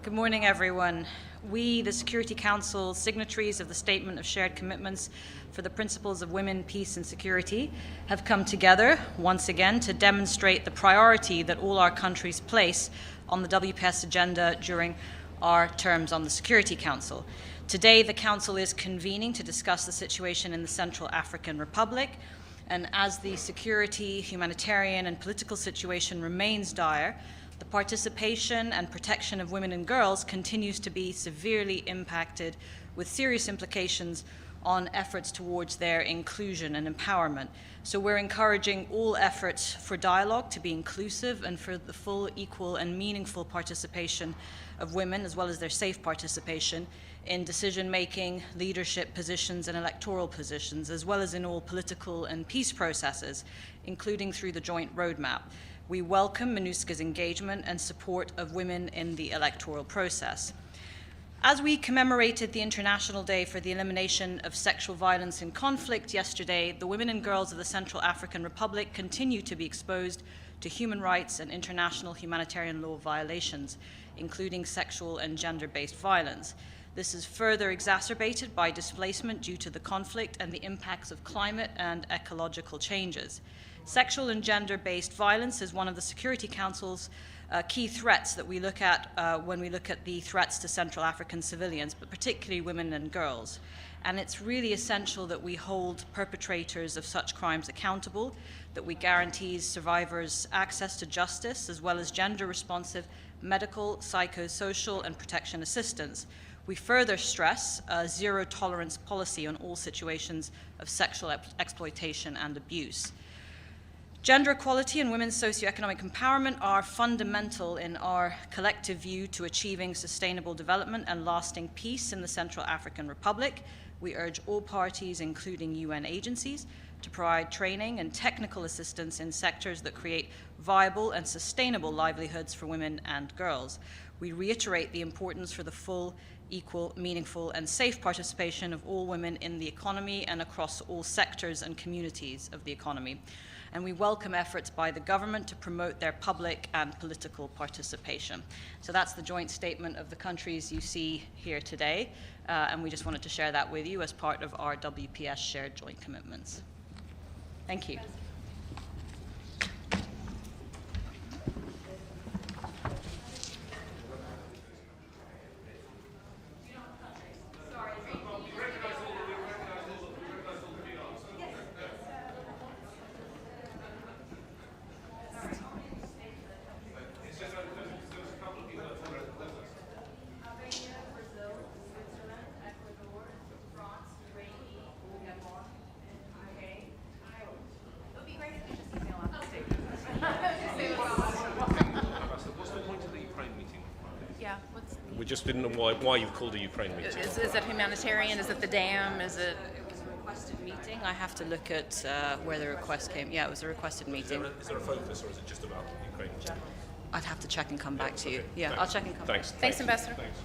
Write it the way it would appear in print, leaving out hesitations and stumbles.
Good morning, everyone. We, the Security Council, signatories of the Statement of Shared Commitments for the Principles of Women, Peace and Security, have come together once again to demonstrate the priority that all our countries place on the WPS agenda during our terms on the Security Council. Today, the Council is convening to discuss the situation in the Central African Republic, and as the security, humanitarian and political situation remains dire, the participation and protection of women and girls continues to be severely impacted, with serious implications on efforts towards their inclusion and empowerment. So we're encouraging all efforts for dialogue to be inclusive and for the full, equal and meaningful participation of women, as well as their safe participation in decision-making, leadership positions and electoral positions, as well as in all political and peace processes, including through the joint roadmap. We welcome MINUSCA's engagement and support of women in the electoral process. As we commemorated the International Day for the Elimination of Sexual Violence in Conflict yesterday, the women and girls of the Central African Republic continue to be exposed to human rights and international humanitarian law violations, including sexual and gender-based violence. This is further exacerbated by displacement due to the conflict and the impacts of climate and ecological changes. Sexual and gender-based violence is one of the Security Council's key threats that we look at when we look at the threats to Central African civilians, but particularly women and girls. And it's really essential that we hold perpetrators of such crimes accountable, that we guarantee survivors access to justice, as well as gender-responsive medical, psychosocial, and protection assistance. We further stress a zero-tolerance policy on all situations of sexual exploitation and abuse. Gender equality and women's socioeconomic empowerment are fundamental in our collective view to achieving sustainable development and lasting peace in the Central African Republic. We urge all parties, including UN agencies, to provide training and technical assistance in sectors that create viable and sustainable livelihoods for women and girls. We reiterate the importance for the full, equal, meaningful, and safe participation of all women in the economy and across all sectors and communities of the economy. And we welcome efforts by the government to promote their public and political participation. So that's the joint statement of the countries you see here today, and we just wanted to share that with you as part of our WPS shared joint commitments. Thank you. We just didn't know why you've called a Ukraine meeting. Is it humanitarian? Is it the dam? Is it? It was a requested meeting. I have to look at where the request came. Yeah, it was a requested meeting. Is there a focus, or is it just about Ukraine? I'd have to check and come back to you. Okay, Yeah, thanks. I'll check and come back. Thanks, Ambassador. Thanks.